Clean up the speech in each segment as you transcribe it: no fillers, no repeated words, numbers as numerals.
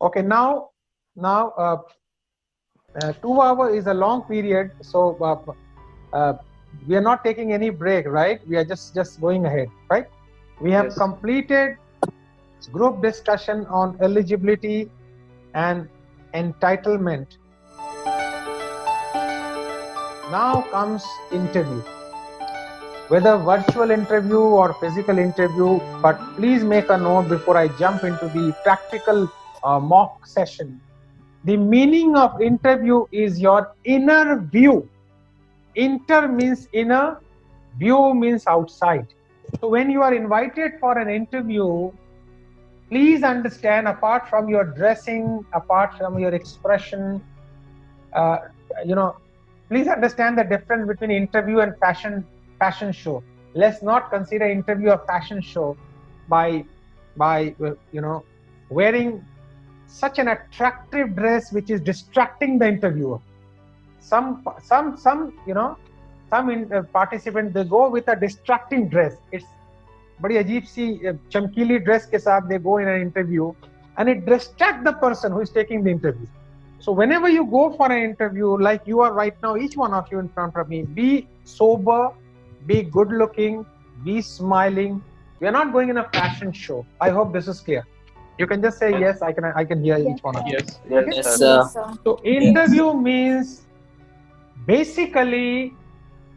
Okay, now 2 hours is a long period, so we are not taking any break, right? We are just going ahead, right? We have completed group discussion on eligibility and entitlement. Now comes interview, whether virtual interview or physical interview, but please make a note before I jump into the practical mock session. The meaning of interview is your inner view. Inter means inner, view means outside. So when you are invited for an interview, please understand, apart from your dressing, apart from your expression, please understand the difference between interview and fashion show. Let's not consider interview a fashion show by wearing such an attractive dress which is distracting the interviewer. Some participants, they go with a distracting dress. It's बड़ी अजीब सी चमकीली dress के साथ they go in an interview and it distracts the person who is taking the interview. So whenever you go for an interview, like you are right now, each one of you in front of me, be sober, be good looking, be smiling. We are not going in a fashion show. I hope this is clear. You can just say yes. I can hear each one of you. Yes, sir. So interview means basically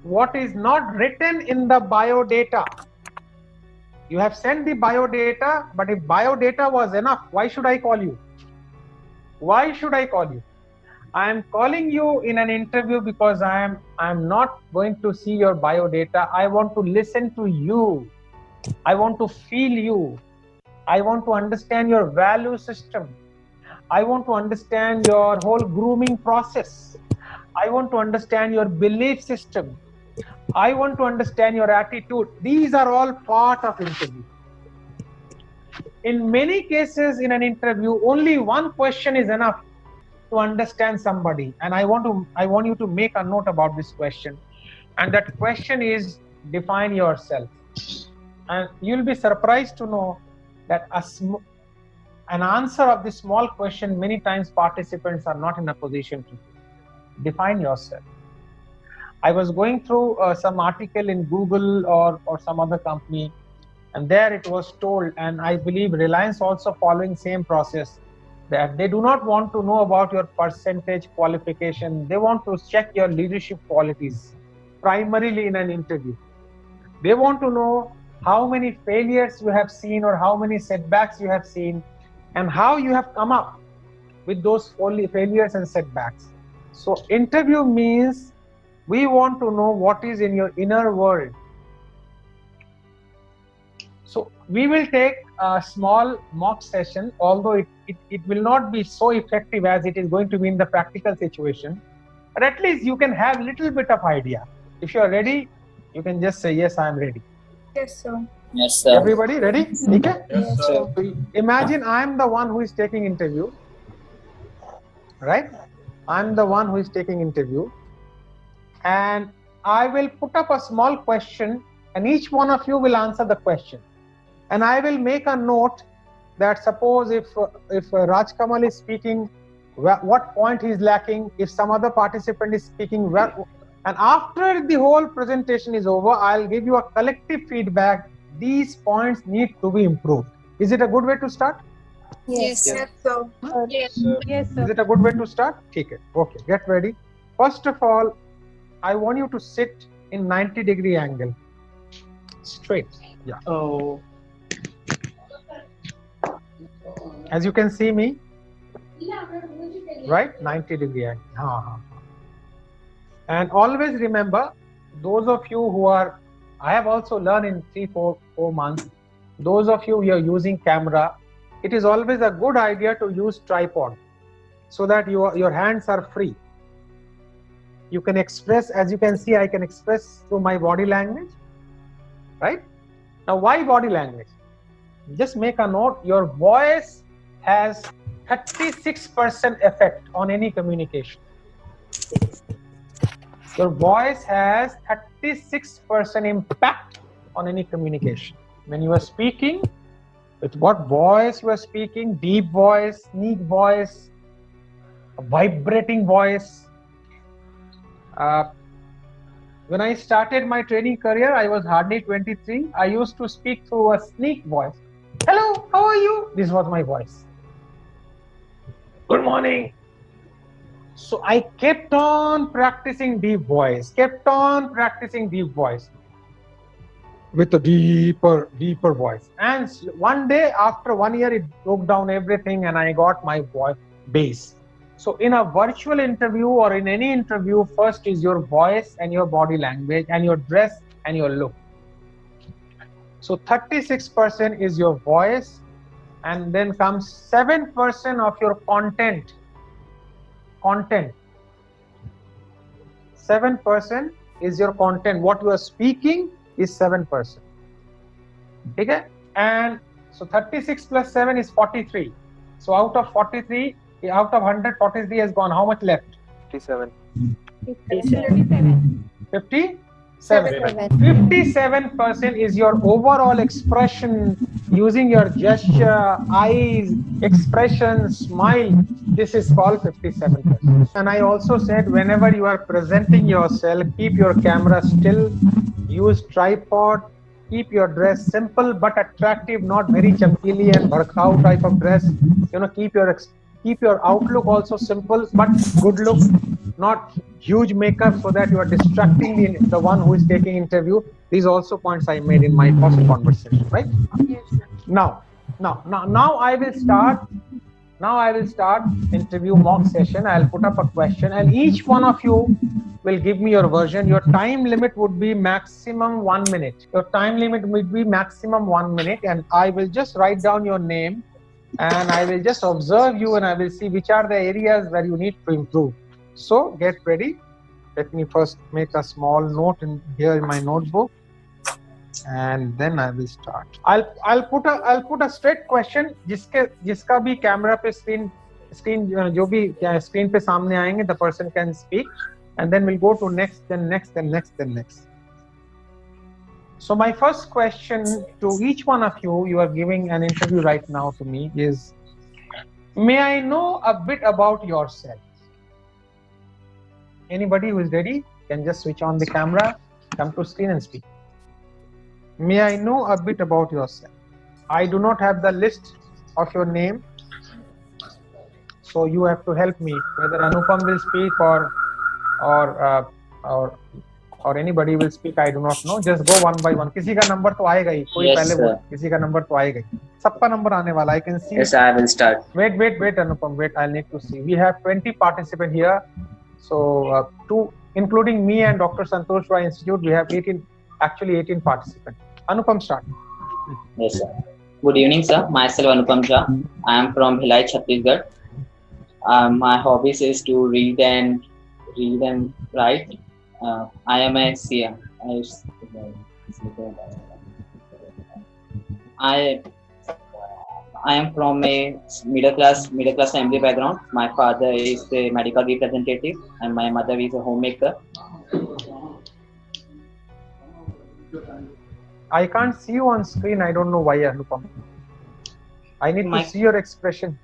what is not written in the biodata. You have sent the biodata, but if biodata was enough, why should I call you? Why should I call you? I am calling you in an interview because I am not going to see your biodata. I want to listen to you. I want to feel you. I want to understand your value system. I want to understand your whole grooming process. I want to understand your belief system. I want to understand your attitude. These are all part of interview. In many cases in an interview, only one question is enough to understand somebody. And I want you to make a note about this question. And that question is, define yourself. And you'll be surprised to know that an answer of this small question, many times participants are not in a position to define yourself. I was going through some article in Google or some other company, and there it was told, and I believe Reliance also following same process, that they do not want to know about your percentage qualification. They want to check your leadership qualities primarily in an interview. They want to know how many failures you have seen or how many setbacks you have seen and how you have come up with those failures and setbacks. So interview means we want to know what is in your inner world. So we will take a small mock session, although it will not be so effective as it is going to be in the practical situation, but at least you can have a little bit of idea. If you are ready, you can just say, yes, I am ready. Yes, sir. Yes, sir. Everybody ready? Okay? Yes, sir. So imagine I am the one who is taking interview, right? I am the one who is taking interview, and I will put up a small question, and each one of you will answer the question. And I will make a note that suppose if Raj Kamal is speaking, what point he is lacking, if some other participant is speaking, and after the whole presentation is over, I'll give you a collective feedback. These points need to be improved. Is it a good way to start? Yes, sir. Yes, sir. Is it a good way to start? Okay, get ready. First of all, I want you to sit in 90-degree angle. Straight. Yeah. Oh. As you can see me, right? 90-degree angle. And always remember, those of you who are, I have also learned in 3-4 months, those of you who are using camera, it is always a good idea to use tripod so that your hands are free. You can express, as you can see, I can express through my body language, right? Now, why body language? Just make a note, your voice has 36% effect on any communication. Your voice has 36% impact on any communication. When you are speaking, With what voice you are speaking? Deep voice, sneak voice, a vibrating voice. When I started my training career, I was hardly 23. I used to speak through a sneak voice. Hello, how are you? This was my voice. Good morning. So I kept on practicing deep voice, with a deeper voice. And one day, after 1 year, it broke down everything and I got my voice bass. So in a virtual interview or in any interview, first is your voice and your body language and your dress and your look. So 36% is your voice, and then comes 7% of your content. 7% is your content. What you are speaking is 7%. Okay? And so 36 plus 7 is 43. So out of 43, out of 100, 43 has gone. How much left? 57. 57% is your overall expression, using your gesture, eyes, expression, smile. This is called 57%. And I also said, whenever you are presenting yourself, keep your camera still, use tripod, keep your dress simple but attractive, not very chamkili and bharkau type of dress. Keep your outlook also simple but good look, not huge makeup so that you are distracting the one who is taking interview. These also points I made in my first conversation, right? Yes. Now I will start. Now I will start interview mock session. I'll put up a question and each one of you will give me your version. Your time limit would be maximum 1 minute. Your time limit would be maximum 1 minute, and I will just write down your name and I will just observe you and I will see which are the areas where you need to improve. So get ready. Let me first make a small note here in my notebook, and then I will start. I'll put a straight question. जिसका भी camera पे screen जो भी screen पे सामने आएंगे, the person can speak, and then we'll go to next, then next, then next, then next. So my first question to each one of you, you are giving an interview right now to me, is, may I know a bit about yourself? Anybody who is ready can just switch on the camera, come to screen and speak. May I know a bit about yourself? I do not have the list of your name, so you have to help me. Whether Anupam will speak or anybody will speak, I do not know. Just go one by one. किसी का number तो आएगा ही. कोई Yes, पहले sir. बोल. किसी का number तो आएगा ही. सबका number आने वाला. I can see. Yes, I will start. Wait, Anupam. Wait, I'll need to see. We have 20 participants here. So, including me and Dr. Santosh Rai Institute, we have 18 participants. Anupam, start. Yes, sir. Good evening, sir. Myself Anupam Jha. I am from Bhilai, Chhattisgarh. My hobbies is to read and write. I am a CA. I am from a middle class family background. My father is a medical representative and my mother is a homemaker. I can't see you on screen. I don't know why, Anupam. I need to see your expression.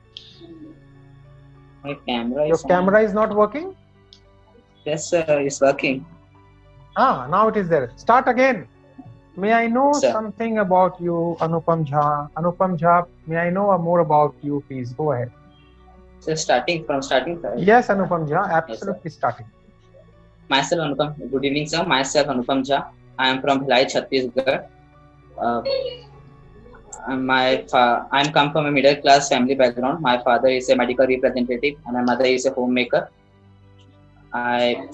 My camera Your camera is not working? Yes, sir, it's working. Now it is there. Start again. May I know Sir. something about you, Anupam Jha? Anupam Jha, may I know more about you, please? Go ahead. So starting. Yes, Anupam Jha, absolutely starting. Myself Anupam. Good evening, sir. Myself Anupam Jha. I am from Bhilai, Chhattisgarh. I'm come from a middle class family background. My father is a medical representative and my mother is a homemaker. I'm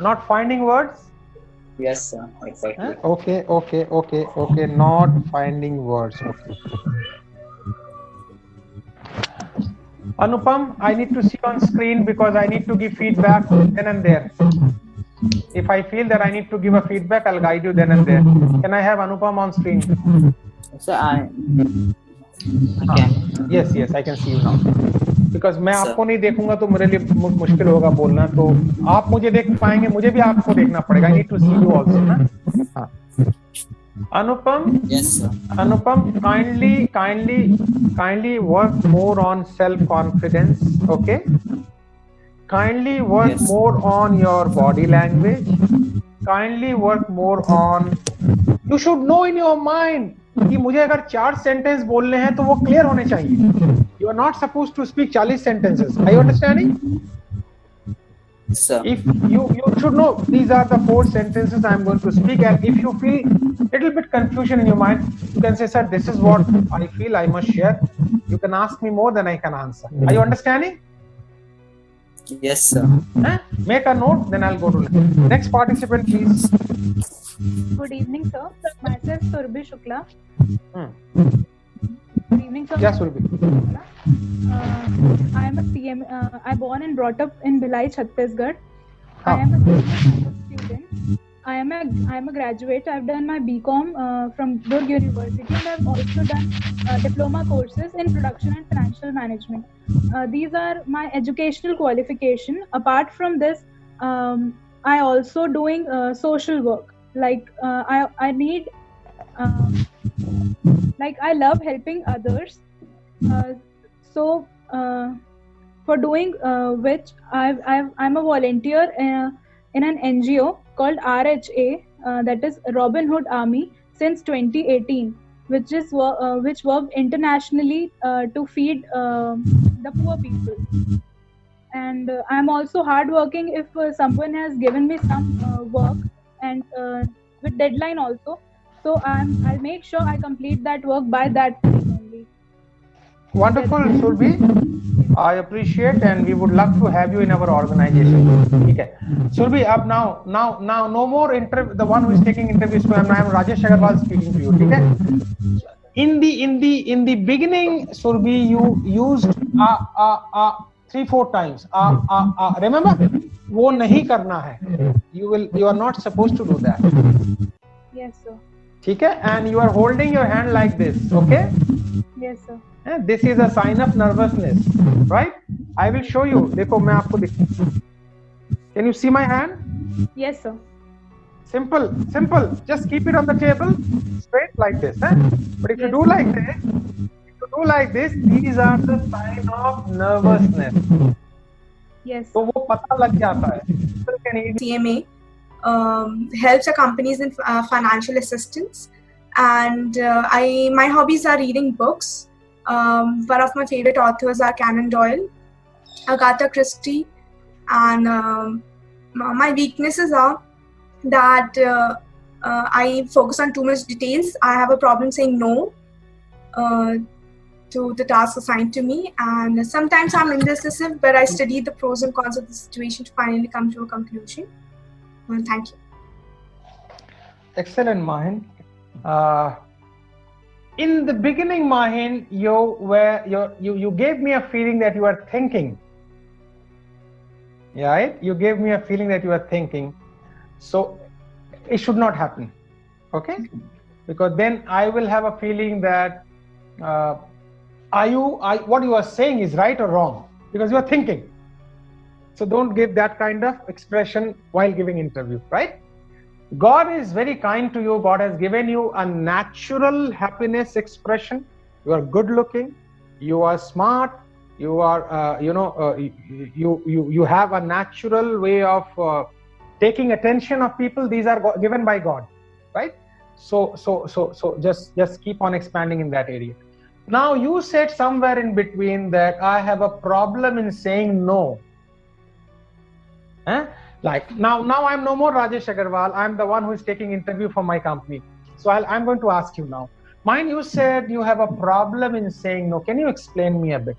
Not finding words? Yes, sir. Exactly. Okay. Not finding words. Okay. Anupam, I need to see on screen because I need to give feedback then and there. If I feel that I need to give a feedback, I'll guide you then and there. Can I have Anupam on screen? So I can. Yes, I can see you now. Because मैं Sir. आपको नहीं देखूंगा तो मेरे लिए मुश्किल होगा बोलना, तो आप मुझे देख पाएंगे, मुझे भी आपको देखना पड़ेगा. I need to see you also ना. हाँ. Anupam, Yes, sir. Anupam, kindly work more on self-confidence, okay? Kindly work Yes. more on your body language. Kindly work more on. You should know in your mind कि मुझे अगर 4 sentence बोलने हैं तो वो clear होने चाहिए. You are not supposed to speak 40 sentences. Are you understanding? Sir. If you should know these are the 4 sentences I am going to speak, and if you feel little bit confusion in your mind, you can say, sir, this is what I feel I must share. You can ask me more than I can answer. Are you understanding? Yes, sir. Make a note, then I'll go to next participant, please. Good evening, sir. Myself Surbhi Shukla. Good evening, sir. Yeah, Surbhi. I am a PM. I born and brought up in Bhilai, Chhattisgarh. Huh. I am a student. I am a graduate. I've done my BCom from Durg University, and I've also done diploma courses in production and financial management. These are my educational qualification. Apart from this, I also doing social work. Like I need, like I love helping others. So for doing which I'm a volunteer in an NGO called RHA, that is Robin Hood Army, since 2018, which worked internationally to feed the poor people. And I'm also hardworking. If someone has given me some work and with deadline also, so I'll make sure I complete that work by that time only. Wonderful, Surbhi. I appreciate, and we would love to have you in our organization. Okay. Surbhi, up now, no more interview. The one who is taking interviews, I am Rajesh Agarwal speaking to you. Okay. In the beginning, Surbhi, you used 3-4 times. Remember, वो नहीं करना है. You are not supposed to do that. Yes, sir. ठीक है? And you are holding your hand like this. Okay. Yes, sir. This is a sign of nervousness, right? I will show you. देखो मैं आपको Can you see my hand? Yes, sir. Simple. Just keep it on the table, straight like this. But if you do like this, these are the sign of nervousness. Yes. तो वो पता लग जाता है. People can easily CMA helps our companies in financial assistance, and my hobbies are reading books. One of my favorite authors are Conan Doyle, Agatha Christie, and my weaknesses are that I focus on too much details. I have a problem saying no to the task assigned to me, and sometimes I'm indecisive, but I study the pros and cons of the situation to finally come to a conclusion. Thank you. Excellent, Mahin. In the beginning, Mahin, you gave me a feeling that you are thinking. Right? You gave me a feeling that you are thinking. So it should not happen. Okay? Because then I will have a feeling that what you are saying is right or wrong, because you are thinking. So don't give that kind of expression while giving interview, right? God is very kind to you. God has given you a natural happiness expression. You are good looking. You are smart. You are, you have a natural way of taking attention of people. These are given by God, right? So just keep on expanding in that area. Now you said somewhere in between that I have a problem in saying no. Like now I'm no more Rajesh Agarwal. I'm the one who is taking interview for my company. So I'm going to ask you now. Mine, you said you have a problem in saying no. Can you explain me a bit?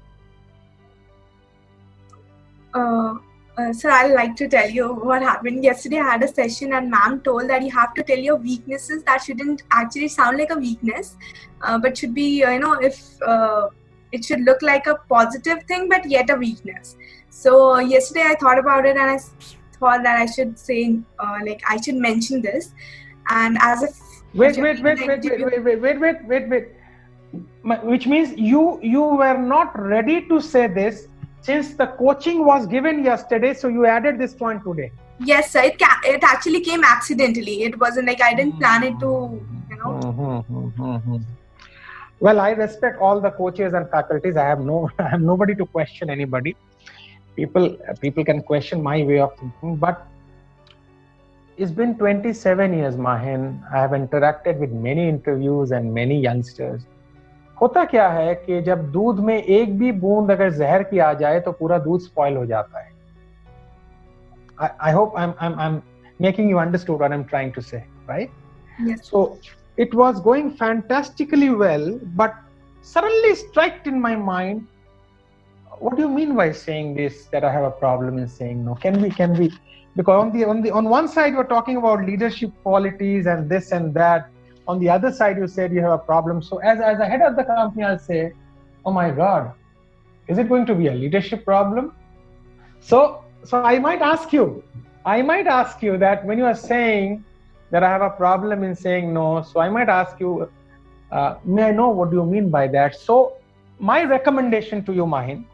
Sir, I'd like to tell you what happened. Yesterday I had a session and ma'am told that you have to tell your weaknesses that shouldn't actually sound like a weakness, but should be, it should look like a positive thing, but yet a weakness. So yesterday I thought about it and I thought that I should say, I should mention this. And as if wait. Which means you were not ready to say this, since the coaching was given yesterday, so you added this point today. Yes, sir. It actually came accidentally. It wasn't like I didn't plan it to, you know. Well, I respect all the coaches and faculties. I have nobody to question anybody. People can question my way of thinking, but it's been 27 years, Mahin. I have interacted with many interviews and many youngsters. होता क्या है कि जब दूध में एक भी बूंद अगर जहर की आ जाए तो पूरा दूध स्पॉइल हो जाता है. I hope I'm making you understood what I'm trying to say, right? Yes. So it was going fantastically well, but suddenly struck in my mind, what do you mean by saying this, that I have a problem in saying no? Can we, because on one side you're talking about leadership qualities and this and that. On the other side, you said you have a problem. So as a head of the company, I'll say, oh my God, is it going to be a leadership problem? So I might ask you that when you are saying that I have a problem in saying no, so I might ask you, may I know what do you mean by that? So my recommendation to you, Mahin,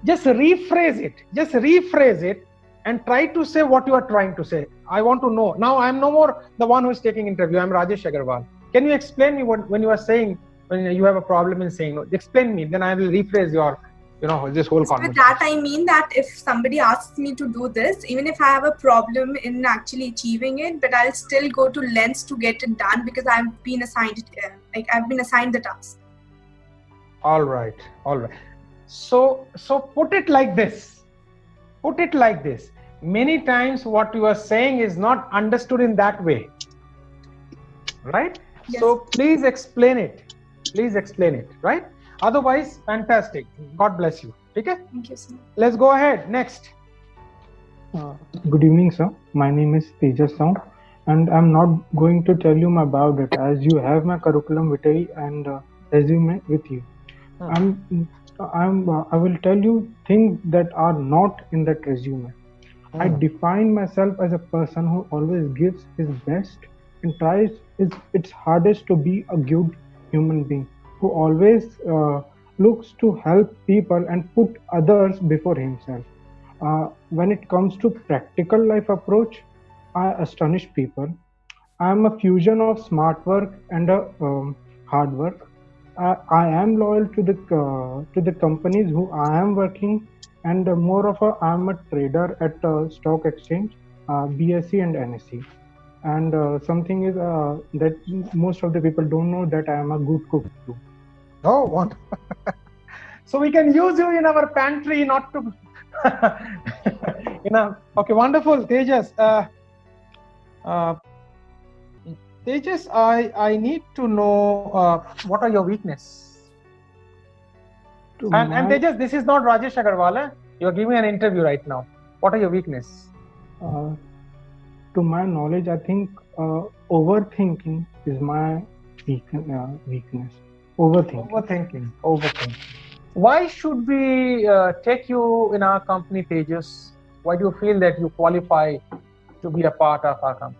just rephrase it and try to say what you are trying to say. I want to know. Now I'm no more the one who is taking interview. I'm Rajesh Agarwal. Can you explain me when you are saying, when you have a problem in saying no? Explain me, then I will rephrase your, this whole conversation. With that, I mean that if somebody asks me to do this, even if I have a problem in actually achieving it, but I'll still go to lengths to get it done because I've been assigned the task. All right. So put it like this. Many times what you are saying is not understood in that way, right? Yes. So please explain it, right? Otherwise, fantastic. God bless you. Okay? Thank you, sir. Let's go ahead. Next. Good evening, sir. My name is Tejas Sound, and I'm not going to tell you my biodata as you have my curriculum vitae and resume with you. I will tell you things that are not in that resume. I define myself as a person who always gives his best and tries its hardest to be a good human being, who always looks to help people and put others before himself. When it comes to practical life approach, I astonish people. I am a fusion of smart work and hard work. I am loyal to the companies who I am working, and I am a trader at stock exchange, BSE and NSE. And something is that most of the people don't know that I am a good cook too. Oh, what? So we can use you in our pantry, not to. Okay, wonderful, Tejas. Tejas, I need to know what are your weaknesses. And Tejas, this is not Rajesh Agarwal. You are giving an interview right now. What are your weaknesses? To my knowledge, I think overthinking is my weakness. Overthinking. Why should we take you in our company, Tejas? Why do you feel that you qualify to be a part of our company?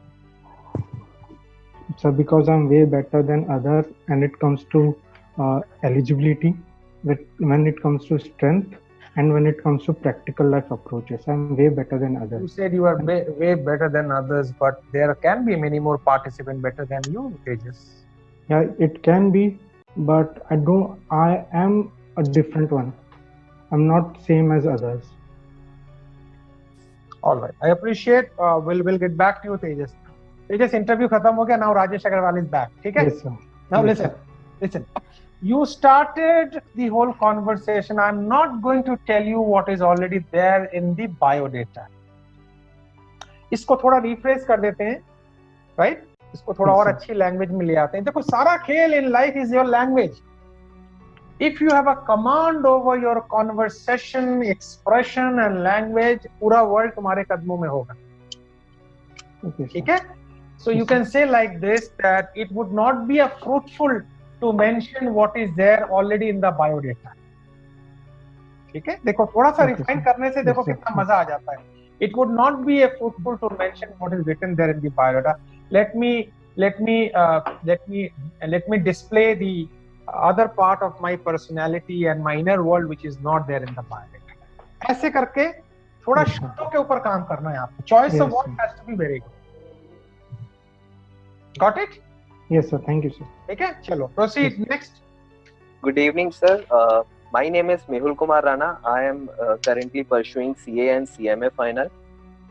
So because I'm way better than others, and it comes to eligibility, when it comes to strength, and when it comes to practical life approaches, I'm way better than others. You said you are way better than others, but there can be many more participants better than you, Tejas. Yeah, it can be, but I am a different one. I'm not same as others. All right, I appreciate. We'll get back to you, Tejas. Tejas, interview khatam ho gaya. Now Rajesh Agarwal is back. Okay? Yes, sir. Now yes, listen. You started the whole conversation. I'm not going to tell you what is already there in the biodata. इसको थोड़ा rephrase कर देते हैं, right? इसको थोड़ा और अच्छी language में ले आते हैं. देखो, सारा खेल in life is your language. If you have a command over your conversation, expression and language, पूरा world तुम्हारे कदमों में होगा. ठीक है? So you can say like this, that it would not be a fruitful to mention what is there already in the biodata. ठीक है? देखो, थोड़ा सा refine करने से देखो कितना मजा आ जाता है. It would not be a fruitful to mention what is written there in the biodata. Let me display other part of my personality and my inner world which is not there in the biodata. ऐसे करके थोड़ा Yes, sir. शब्दों के ऊपर काम करना है आपको. Choice of Yes, word sir. has to be very good. Got it? Yes, sir. Thank you, sir. ठीक है, चलो proceed next. Good evening, sir. My name is Mehul Kumar Rana. I am currently pursuing CA and CMA final,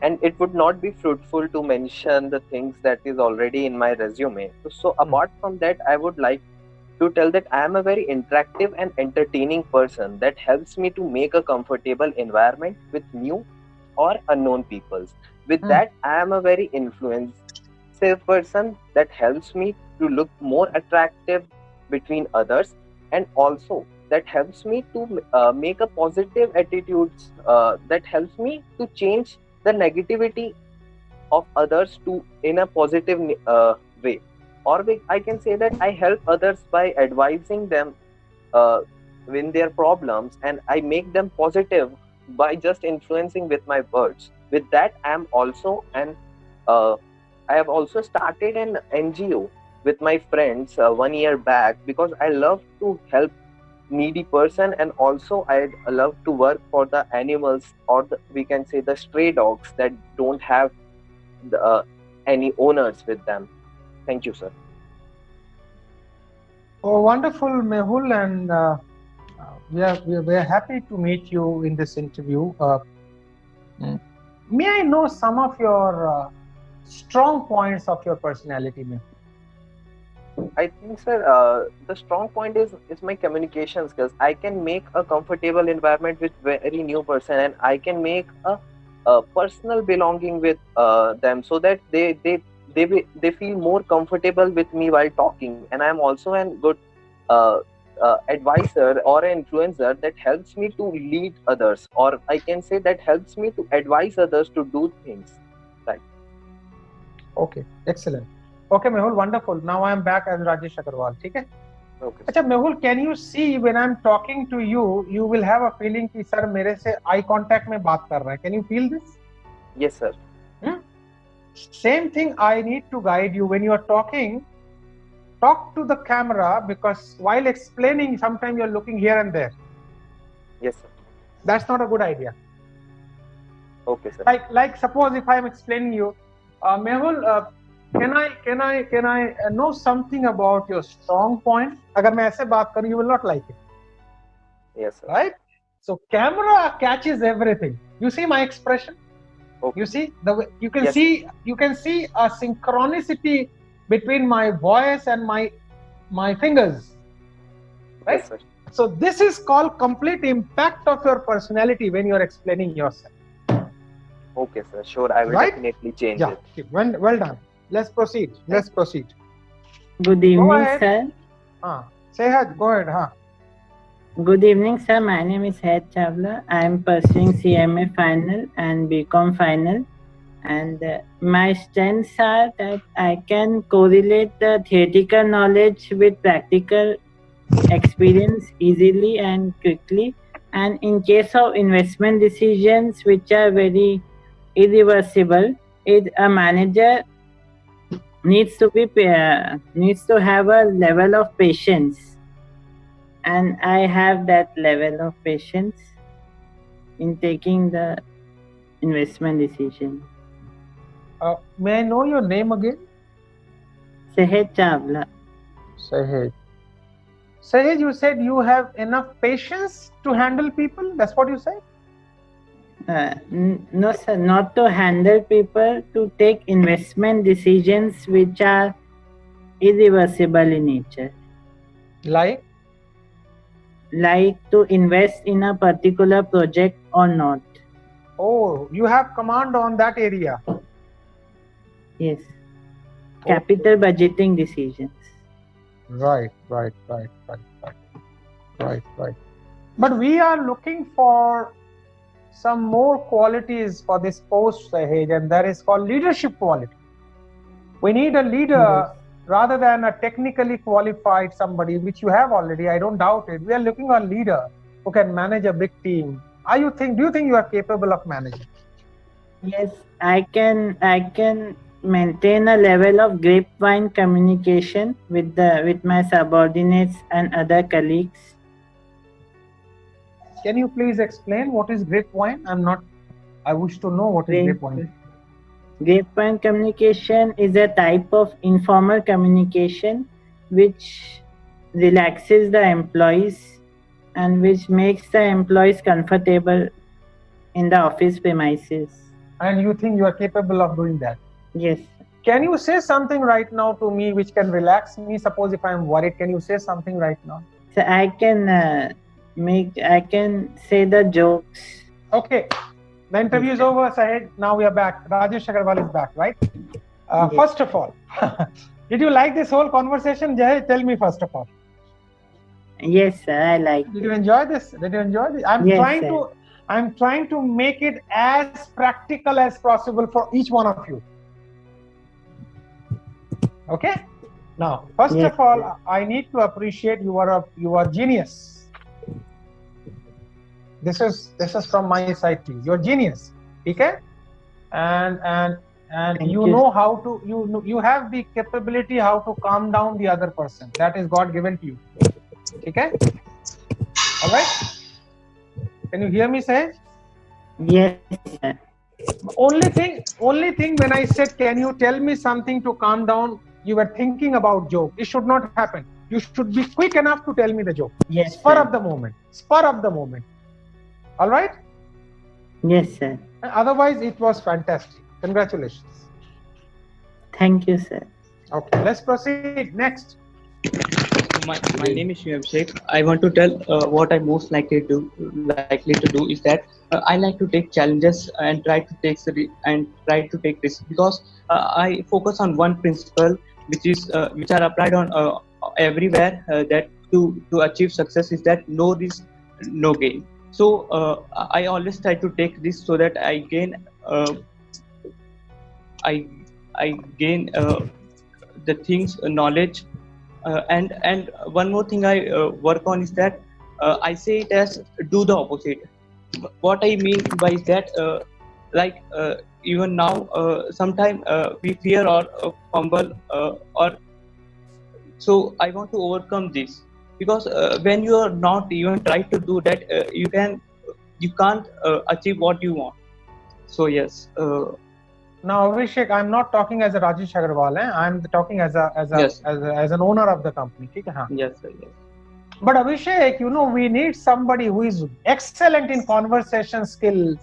and it would not be fruitful to mention the things that is already in my resume. So apart from that, I would like to tell that I am a very interactive and entertaining person that helps me to make a comfortable environment with new or unknown peoples. With that, I am a very influensive person that helps me to look more attractive between others, and also that helps me to make a positive attitudes, that helps me to change the negativity of others to in a positive way. Or I can say that I help others by advising them in their problems, and I make them positive by just influencing with my words. With that, I am also I have also started an NGO with my friends 1 year back, because I love to help needy person, and also I love to work for the animals, or we can say the stray dogs that don't have any owners with them. Thank you, sir. Oh, wonderful, Mehul, and we are happy to meet you in this interview. May I know some of your strong points of your personality, Mehul? I think, sir, the strong point is my communication skills. I can make a comfortable environment with very new person, and I can make a personal belonging with them, so that they feel more comfortable with me while talking. And I am also a good advisor or an influencer that helps me to lead others, or I can say that helps me to advise others to do things. Right. Okay, excellent. Okay, Mehul, wonderful. Now I am back as Rajesh Agarwal. ठीक है? Okay. अच्छा Mehul, can you see when I am talking to you, you will have a feeling कि sir मेरे से eye contact में बात कर रहा है. Can you feel this? Yes, sir. Same thing I need to guide you when you are talking. Talk to the camera, because while explaining, sometimes you are looking here and there. Yes, sir. That's not a good idea. Okay, sir. Like suppose if I am explaining you, Mehul, can I know something about your strong point? अगर मैं ऐसे बात करूँ, you will not like it. Yes, sir. Right? So camera catches everything. You see my expression? Okay. You see the way you can Yes. you can see a synchronicity between my voice and my fingers. Right? Yes, sir. So this is called complete impact of your personality when you are explaining yourself. Okay, sir. Sure, I will Right? definitely change Yeah. it. Well done. Let's proceed. Good Go evening, ahead. sir. Sehat, go ahead. Good evening, sir. My name is Hed Chavla. I am pursuing CMA final and BCom final. And my strengths are that I can correlate the theoretical knowledge with practical experience easily and quickly. And in case of investment decisions which are very irreversible, a manager needs to have a level of patience, and I have that level of patience in taking the investment decision. May I know your name again? Sehet Chavla. Sahej, you said you have enough patience to handle people. That's what you said? No, sir, not to handle people, to take investment decisions which are irreversible in nature. Like to invest in a particular project or not. Oh, you have command on that area. Yes. Capital budgeting decisions. Right. But we are looking for some more qualities for this post, Sahej, and that is called leadership quality. We need a leader rather than a technically qualified somebody, which you have already. I don't doubt it. We are looking for a leader who can manage a big team. Do you think you are capable of managing? Yes, I can maintain a level of grapevine communication with my subordinates and other colleagues. Can you please explain what is grapevine? I wish to know what is grapevine. Grapevine communication is a type of informal communication which relaxes the employees and which makes the employees comfortable in the office premises. And you think you are capable of doing that? Yes. Can you say something right now to me which can relax me? Suppose if I am worried, can you say something right now? So I can say the jokes. Okay. The interview is over, Sahej. Now we are back. Rajesh Agarwal is back, right? Yes. First of all, did you like this whole conversation, Jay? Tell me first of all. Yes, sir. I like Did it. you enjoy this? Did you enjoy this? Yes, I'm trying to make it as practical as possible for each one of you. Okay? Now, first Yes, of all, sir. I need to appreciate you are genius. This is from my side to you. You're genius. Okay? And Thank you you. know how to you have the capability how to calm down the other person. That is God given to you. Okay? All right? Can you hear me, Sahej? Yes, sir. Only thing when I said, can you tell me something to calm down, you were thinking about joke. It should not happen. You should be quick enough to tell me the joke. Yes, Spur sir. of the moment. Spur of the moment. All right? Yes, sir. Otherwise, it was fantastic. Congratulations. Thank you, sir. Okay, let's proceed. Next. My name is Shuaib Sheikh. I want to tell what I most likely to do is that I like to take challenges and try to take risks because I focus on one principle which are applied on everywhere that to achieve success is that no risk, no gain. So I always try to take risks so that I gain the things knowledge. And one more thing I work on is that I say it as do the opposite. What I mean by is that even now sometimes we fear or fumble or so I want to overcome this because when you are not even try to do that you can't achieve what you want. So yes. Now, Abhishek, I'm not talking as a Rajesh Agarwal. I'm talking as Yes. as an owner of the company. Okay? Haan. Yes, sir, yes. But Abhishek, we need somebody who is excellent in conversation skills,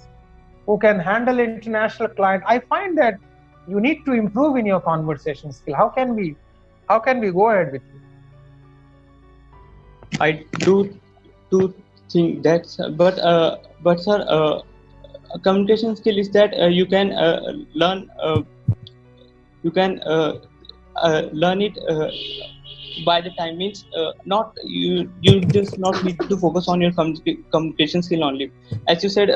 who can handle international client. I find that you need to improve in your conversation skill. How can we go ahead with you? I do think that, but sir, communication skill is that you can learn it by the time means not you just not need to focus on your communication skill only. As you said,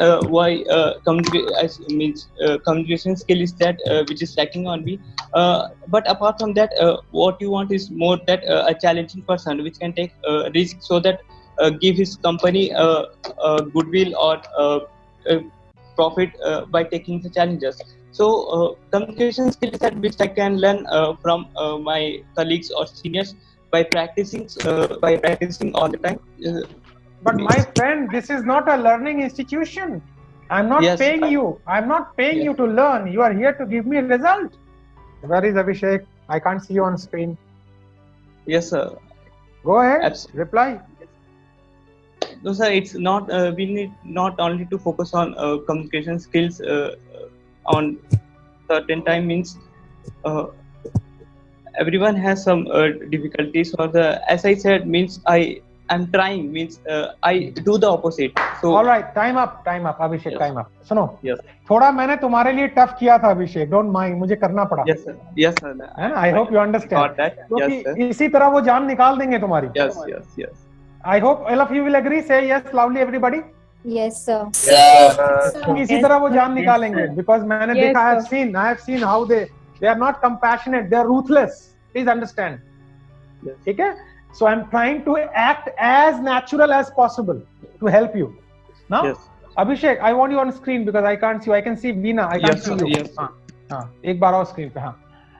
communication skill is that which is lacking on me. But apart from that, what you want is more that a challenging person which can take risk so that give his company goodwill or profit by taking the challenges. So communication skills that which I can learn from my colleagues or seniors by practicing all the time. But my friend, this is not a learning institution. I'm not Yes, paying you. I'm not paying you to learn. You are here to give me a result. Where is Abhishek? I can't see you on screen. Yes, sir. Go ahead. Absolutely. Reply. No, sir. It's not. We need not only to focus on communication skills on certain time means. Everyone has some difficulties, or as I said, means I am trying. Means I do the opposite. So. All right. Time up, Abhishek. Yes. Time up. सुनो. Yes. थोड़ा मैंने तुम्हारे लिए tough किया था अभिषेक. Don't mind. मुझे करना पड़ा. Yes, sir. Yes, sir. I hope you understand. Got that. क्योंकि Yes, sir. इसी तरह वो जान निकाल देंगे तुम्हारी. Yes, yes, yes. I hope all of you will agree. Say yes loudly, everybody. Yes, sir. इसी तरह वो जान निकालेंगे. Because मैंने Yes, देखा, I have seen how they are not compassionate. They are ruthless. Please understand. Yes. Okay? So I'm trying to act as natural as possible to help you. Now, Yes. Abhishek, I want you on screen because I can't see you. I can see Veena. I can't Yes, see sir. you. Yes, sir. हाँ, एक बार और screen पे. हाँ,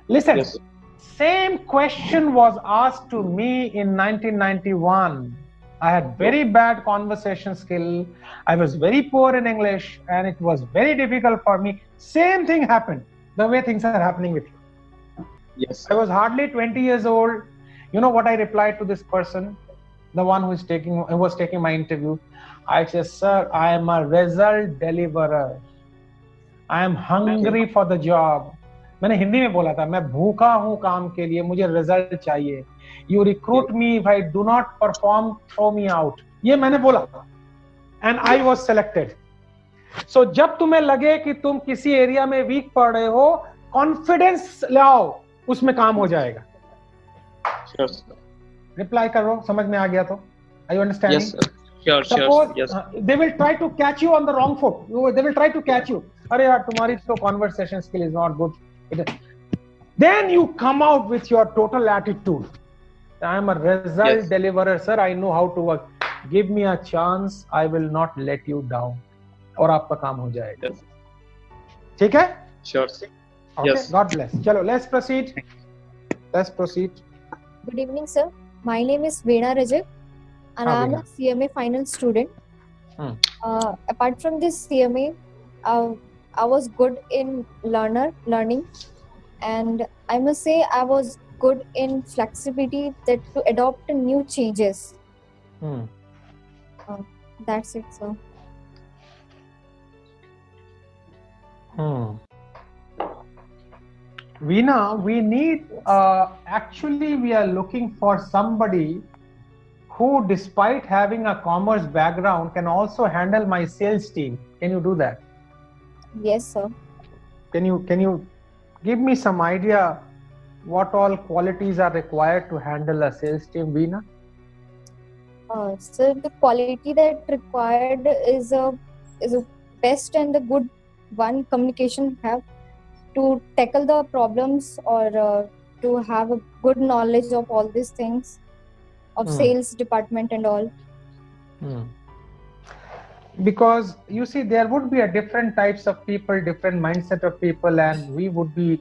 listen. Yes. Same question was asked to me in 1991. I had very bad conversation skill. I was very poor in English, and it was very difficult for me. Same thing happened. The way things are happening with you. Yes. I was hardly 20 years old. You know what I replied to this person, the one who was taking my interview? I said, "Sir, I am a result deliverer. I am hungry for the job." मैंने हिंदी में बोला था, मैं भूखा हूं काम के लिए, मुझे रिजल्ट चाहिए. You recruit me, if I do not perform, throw me out. ये मैंने बोला and I was selected. So जब तुम्हें लगे कि तुम किसी एरिया में वीक पड़ रहे हो, कॉन्फिडेंस लाओ, उसमें काम हो जाएगा. रिप्लाई करो, समझ में आ गया तो? Are you understanding? Yes, sir. Sure. Suppose Yes. They will try to catch you on the wrong foot. They will try to catch you. अरे यार, तुम्हारी तो conversation skill is not good. Then you come out with your total attitude. I am a result deliverer, sir. I know how to work. Give me a chance. I will not let you down. और आपका काम हो जाएगा. ठीक है? Sure. Okay. Yes. God bless. चलो, let's proceed. Good evening, sir. My name is Veena Rajat, and I am Veena. a CMA final student. Apart from this CMA, I was good in learning, and I must say I was good in flexibility that to adopt new changes. That's it, sir. Veena, we need actually we are looking for somebody who, despite having a commerce background, can also handle my sales team. Can you do that? Yes, sir. Can you give me some idea what all qualities are required to handle a sales team, Veena? So the quality that required is a best and the good one communication have to tackle the problems or to have a good knowledge of all these things of sales department and all. Because you see, there would be a different types of people, different mindset of people, and we would be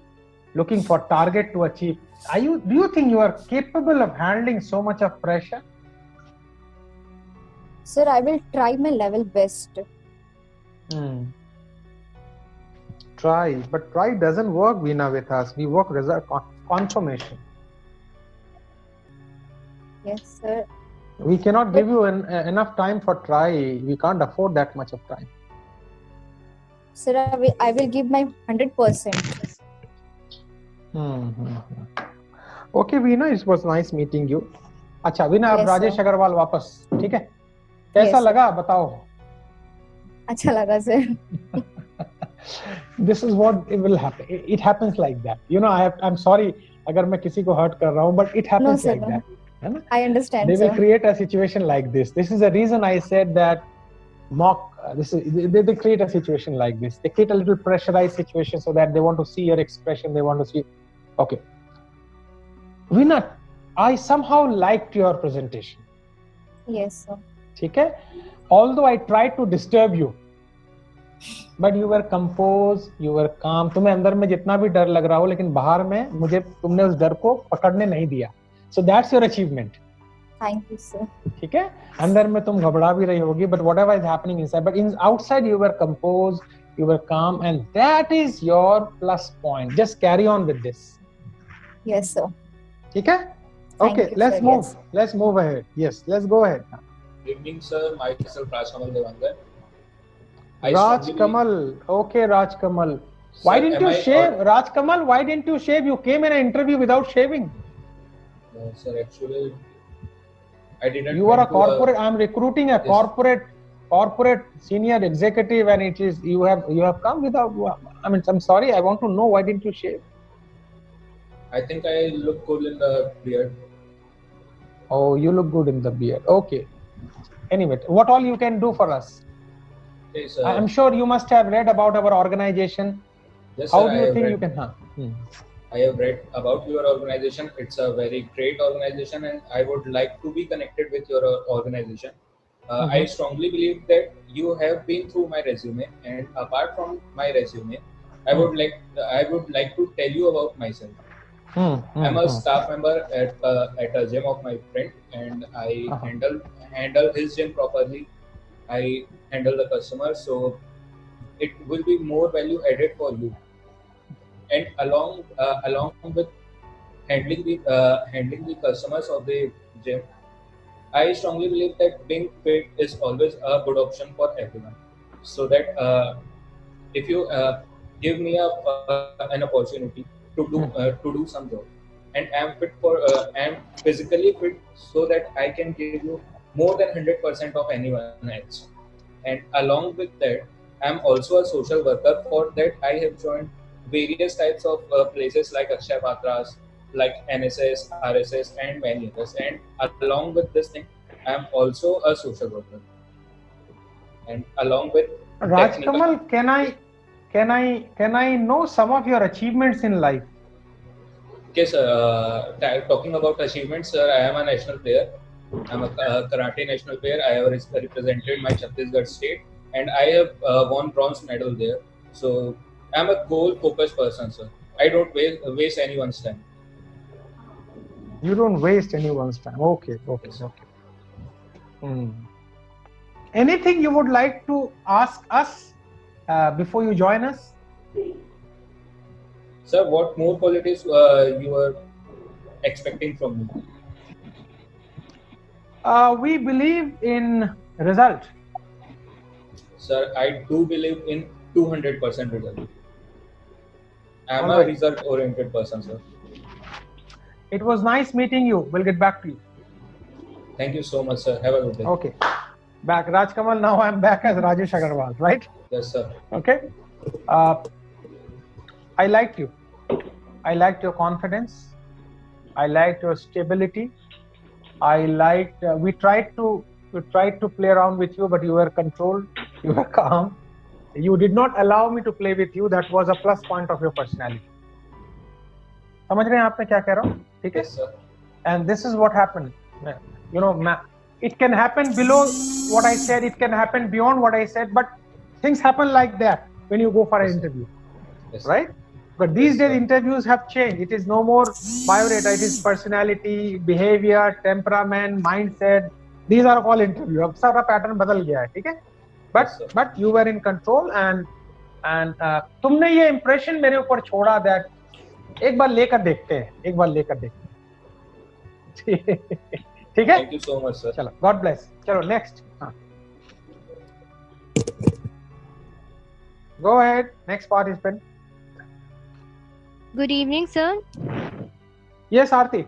looking for target to achieve. Do you think you are capable of handling so much of pressure? Sir, I will try my level best. Try, but try doesn't work, Veena, with us. We work result confirmation. Yes, sir. We cannot give you enough time for try. We can't afford that much of time. Sir, I will give my 100%. Okay, Veena, it was nice meeting you. अच्छा, Veena, अब Yes, Rajesh sir. Agarwal वापस, ठीक है? कैसा Yes, लगा, बताओ? अच्छा लगा, sir. This is what it will happen. It happens like that. You know, I'm sorry अगर मैं किसी को hurt कर रहा हूँ, but it No, happens sir. like that. है ना? I understand, They will sir. create a situation like this. This is the reason I said that they create a situation like this. They create a little pressurized situation so that they want to see your expression. They want to see. Okay. Veena, I somehow liked your presentation. Yes, sir. ठीक है? Although I tried to disturb you, but you were composed, you were calm. तुम्हें अंदर में जितना भी डर लग रहा हो, लेकिन बाहर में मुझे तुमने उस डर को पकड़ने नहीं दिया. So that's your achievement. Thank you, sir. ठीक है? अंदर में तुम घबरा भी रही होगी, but whatever is happening inside, but outside you were composed, you were calm, and that is your plus point. Just carry on with this. Yes, sir. ठीक है? Thank Okay, you, let's sir. move. Yes. Let's move ahead. Yes, let's go ahead. Good evening, sir. Myself, Rajkamal Devangar. Raj Kamal. Okay, Raj Kamal. Why didn't you shave? Raj Kamal, why didn't you shave? You came in an interview without shaving. No, sir. Actually, I didn't. You are a corporate. I'm recruiting a corporate senior executive, and it is you have come without. I mean, I'm sorry. I want to know why didn't you shave? I think I look good in the beard. Oh, you look good in the beard. Okay. Anyway, what all you can do for us? Okay, sir. I'm sure you must have read about our organization. Yes, How sir, do I you have think read. you can? I have read about your organization. It's a very great organization, and I would like to be connected with your organization. I strongly believe that you have been through my resume, and apart from my resume, I would like to tell you about myself. I'm a staff member at a gym of my friend, and I handle his gym properly. I handle the customer, so it will be more value added for you. And along with handling the customers of the gym, I strongly believe that being fit is always a good option for everyone. So that if you give me an opportunity to do some job, and I'm physically fit, so that I can give you more than 100% of anyone else. And along with that, I'm also a social worker. For that, I have joined various types of places like Akshay Patras, like NSS, RSS, and many others. And along with this thing, I'm also a social worker. And along with Rajkamal, can I know some of your achievements in life? Okay, sir. Talking about achievements, sir, I am a national player. I'm a karate national player. I have represented my Chhattisgarh state, and I have won bronze medal there. So I'm a goal-focused person, sir. I don't waste anyone's time. You don't waste anyone's time. Okay. Anything you would like to ask us before you join us? Sir, what more qualities you are expecting from me? We believe in result. Sir, I do believe in 200% result. I'm All right. a result-oriented person, sir. It was nice meeting you. We'll get back to you. Thank you so much, sir. Have a good day. Okay. Back. Rajkamal, now I'm back as Rajesh Agarwal, right? Yes, sir. Okay. I liked you. I liked your confidence. I liked your stability. I liked. We tried to play around with you, but you were controlled. You were calm. You did not allow me to play with you. That was a plus point of your personality. समझ रहे हैं आप मैं क्या कह रहा हूँ? ठीक है? Yes, sir. And this is what happened. You know, it can happen below what I said. It can happen beyond what I said. But things happen like that when you go for an interview, right? But these days interviews have changed. It is no more biodata. It is personality, behavior, temperament, mindset. These are all interview. अब सारा pattern बदल गया है, ठीक है? But you were in control and तुमने ये impression मेरे ऊपर छोड़ा that एक बार लेकर देखते हैं. ठीक है? Thank you so much, sir. चलो, God bless. चलो next. Go ahead. Next participant. Good evening, sir. Yes, Aarti.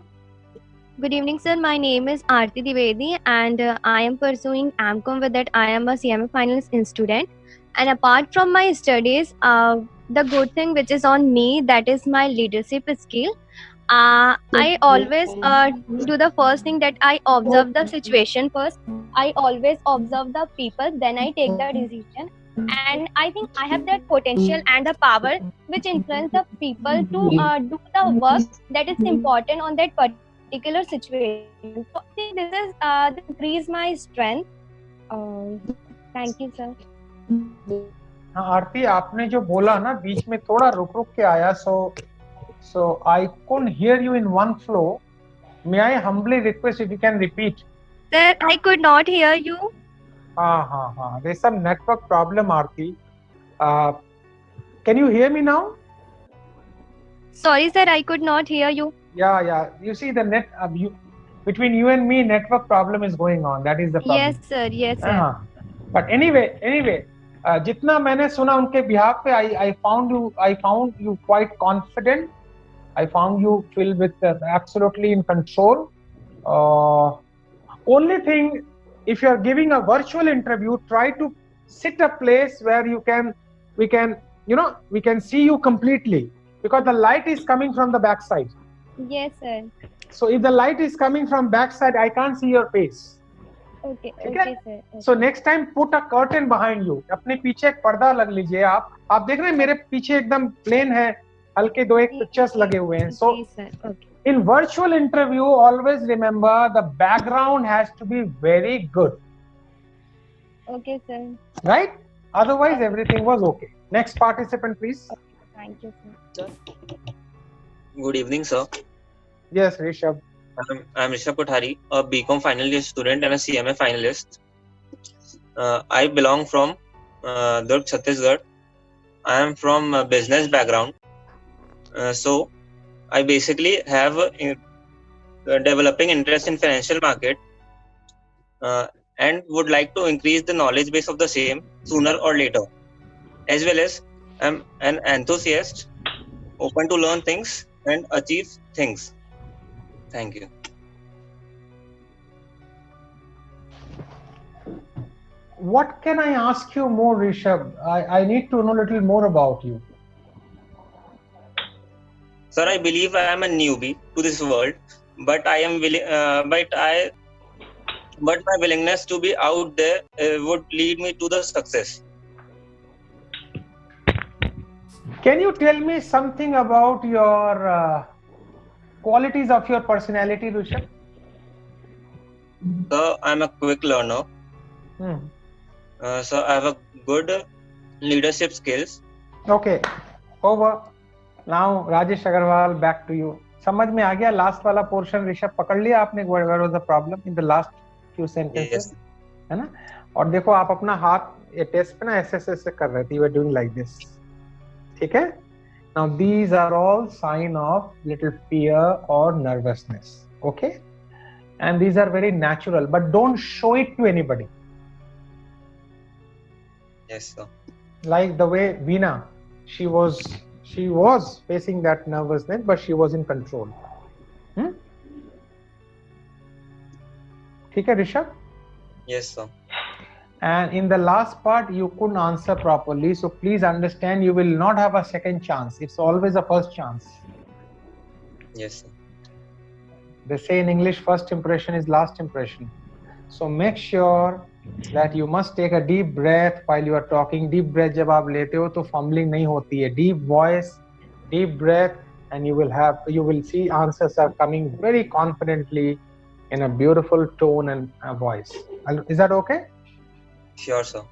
Good evening, sir. My name is Aarti Divedi, and I am pursuing AMCOM. With that, I am a CMA finalist student. And apart from my studies, the good thing which is on me, that is my leadership skill. I always do the first thing that I observe the situation first. I always observe the people, then I take the decision. And I think I have that potential and the power which influence the people to do the work that is important on that particular situation. So I think this increase my strength. Thank you, sir. हाँ आरती, आपने जो बोला ना बीच में थोड़ा रुक के आया, so I couldn't hear you in one flow. May I humbly request if you can repeat? Sir, I could not hear you. हाँ. There's some network problem, Aarti. Can you hear me now? Sorry, sir, I could not hear you. Yeah. You see the between you and me, network problem is going on. That is the problem. Yes, sir. But anyway, जितना मैंने सुना उनके behalf पे, I found you quite confident. I found you filled with absolutely in control. Only thing, if you are giving a virtual interview, try to sit a place where we can see you completely, because the light is coming from the backside. Yes, sir. So if the light is coming from backside, I can't see your face. Okay, sir. Okay. So next time put a curtain behind you. अपने पीछे एक पर्दा लग लीजिए आप देख रहे हैं मेरे पीछे एकदम प्लेन है, हल्के दो एक पिक्चर्स लगे हुए हैं. So in virtual interview, always remember the background has to be very good. Okay, sir. Right? Otherwise everything was okay. Next participant, please. Thank you, sir. Good evening, sir. Yes, Rishabh. I'm Rishabh Kothari, a BCom final year student and a CMA finalist. I belong from Durg, Chhattisgarh. I am from a business background. So I basically have a developing interest in financial market and would like to increase the knowledge base of the same sooner or later. As well as I'm an enthusiast, open to learn things and achieve things. Thank you. What can I ask you more, Rishabh? I need to know a little more about you. Sir, I believe I am a newbie to this world, but I am willing. But my willingness to be out there would lead me to the success. Can you tell me something about your qualities of your personality, Rishabh? So I'm a quick learner. So I have a good leadership skills. Okay, over. Now Rajesh Agarwal, back to you. समझ में आ गया last वाला portion Rishabh पकड़ लिया आपने? Where was the problem in the last few sentences? है ना? और देखो आप अपना हाथ ये टेस्ट पे ना ऐसे ऐसे कर रहे थे. You were doing like this. ठीक है? Now these are all sign of little fear or nervousness. Okay? And these are very natural, but don't show it to anybody. Yes, sir. Like the way Veena, she was facing that nervousness, but she was in control. ठीक है Rishabh? Yes, sir. And in the last part, you couldn't answer properly. So please understand, you will not have a second chance. It's always a first chance. Yes, sir. They say in English, first impression is last impression. So make sure that you must take a deep breath while you are talking. Deep breath जब आप लेते हो तो fumbling नहीं होती है. Deep voice, deep breath, and you will see answers are coming very confidently in a beautiful tone and voice. Is that okay? Sure, sir.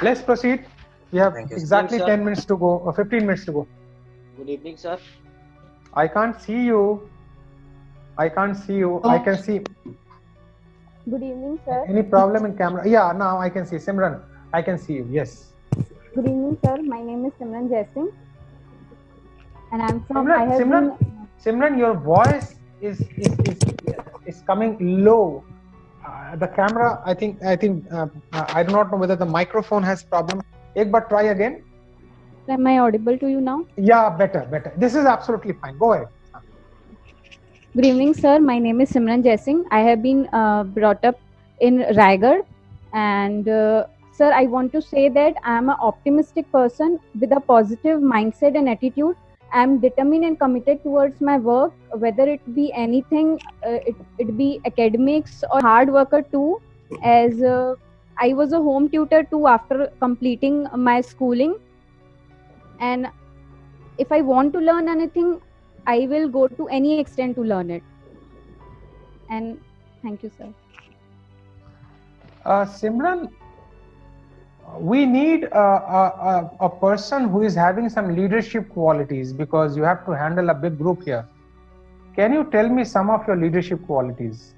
Let's proceed. We have exactly Sir. 10 minutes to go, or 15 minutes to go. Good evening, sir. I can't see you. I can see. Good evening, sir. Any problem in camera? Yeah, now I can see. Simran, I can see you. Yes. Good evening, sir. My name is Simran Jaising, and I'm from. Simran, your voice is coming low. The camera, I think I do not know whether the microphone has problem. एक बार try again. Am I audible to you now? Yeah, better. This is absolutely fine. Go ahead. Good evening, sir. My name is Simran Jaising. I have been brought up in Raigad, and sir, I want to say that I am an optimistic person with a positive mindset and attitude. I am determined and committed towards my work, whether it be anything, it be academics or hard worker too, as I was a home tutor too after completing my schooling. And if I want to learn anything, I will go to any extent to learn it. And thank you, sir. Simran, we need a person who is having some leadership qualities, because you have to handle a big group here. Can you tell me some of your leadership qualities?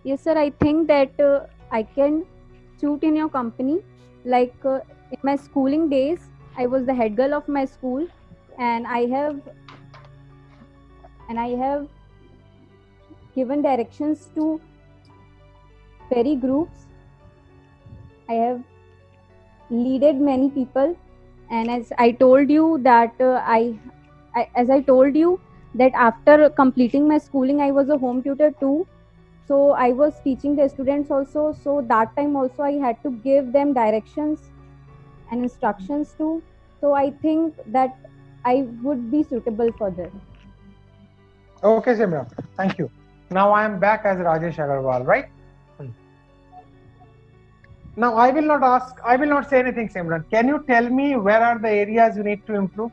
Yes, sir. I think that I can suit in your company. Like in my schooling days, I was the head girl of my school, and I have given directions to very groups. I have leaded many people, and as I told you that that after completing my schooling, I was a home tutor too. So I was teaching the students also. So that time also I had to give them directions and instructions too. So I think that I would be suitable for this. Okay, Simran. Thank you. Now I am back as Rajesh Agarwal, right? Now I will not say anything, Simran. Can you tell me where are the areas you need to improve?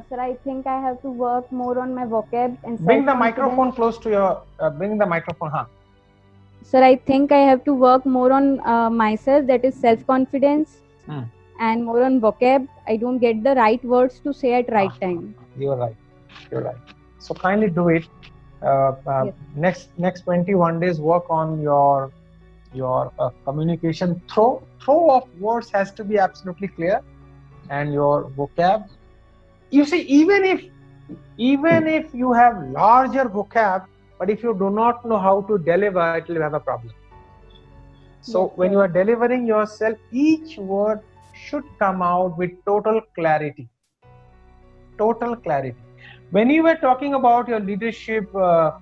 Sir, I think I have to work more on my vocab and Bring the microphone close to your. Bring the microphone. Huh? Sir, I think I have to work more on myself. That is self-confidence, and more on vocab. I don't get the right words to say at right time. You're right. You're right. So kindly do it. Yes. Next 21 days, work on your communication. Throw of words has to be absolutely clear, and your vocab. You see, even if you have larger vocab, but if you do not know how to deliver, it will have a problem. So Yes, when sir. you are delivering yourself, each word should come out with total clarity. Total clarity. When you were talking about your leadership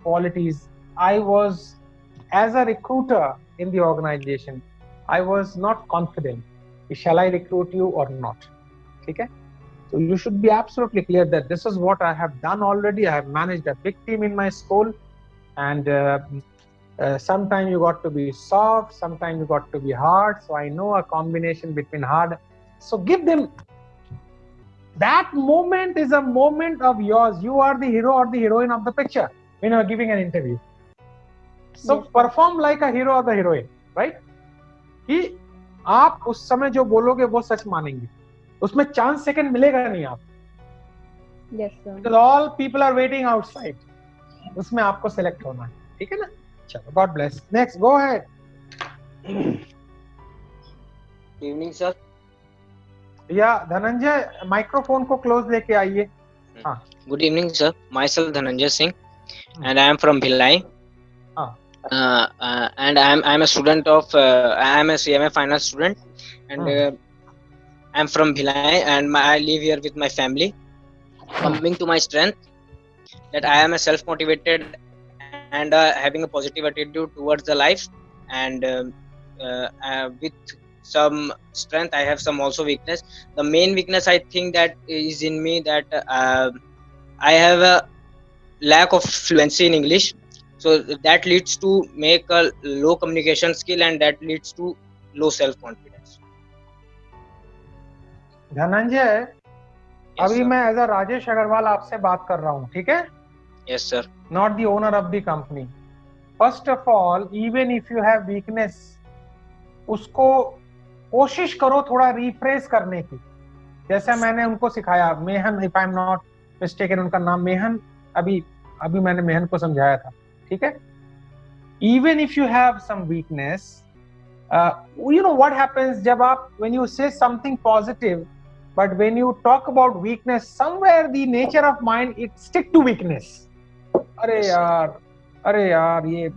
qualities, I was, as a recruiter in the organization, I was not confident. Shall I recruit you or not? Okay? So you should be absolutely clear that this is what I have done already. I have managed a big team in my school, and sometimes you got to be soft, sometimes you got to be hard. So I know a combination between hard. So give them. That moment is a moment of yours. You are the hero or the heroine of the picture when you are giving an interview. So Yes, sir. perform like a hero or the heroine, right? कि आप उस समय जो बोलोगे वो सच मानेंगे, उसमें chance second मिलेगा नहीं आप, Yes, sir. because all people are waiting outside. उसमें आपको select होना है, ठीक है ना? चलो, God bless. Next, go ahead. Good evening, sir. या धनंजय माइक्रोफोन को क्लोज लेके आइए. हाँ. Good evening, sir. Myself Dhananjay Singh, and I am from Bhilai. And I'm a student of I'm a CMA final student, and I'm from Bhilai, and I live here with my family. Coming to my strength, that I am a self-motivated and having a positive attitude towards the life, and with some strength I have some also weakness. The main weakness I think that is in me that I have a lack of fluency in English, so that leads to make a low communication skill, and that leads to low self-confidence. Dhananjay, अभी मैं as a Rajesh Agarwal आपसे बात कर रहा हूँ, ठीक है? Yes, sir. Not the owner of the company. First of all, even if you have weakness, उसको कोशिश करो थोड़ा रिफ्रेश करने की. जैसे मैंने उनको सिखाया, Mahan, if I'm not mistaken, उनका नाम मेहन, अभी मैंने मेहन को समझाया था, ठीक है? Even if you have some weakness, you know what happens जब आप, when you say something positive, but when you talk about weakness, somewhere the nature of mind, it stick to weakness. अरे यार ये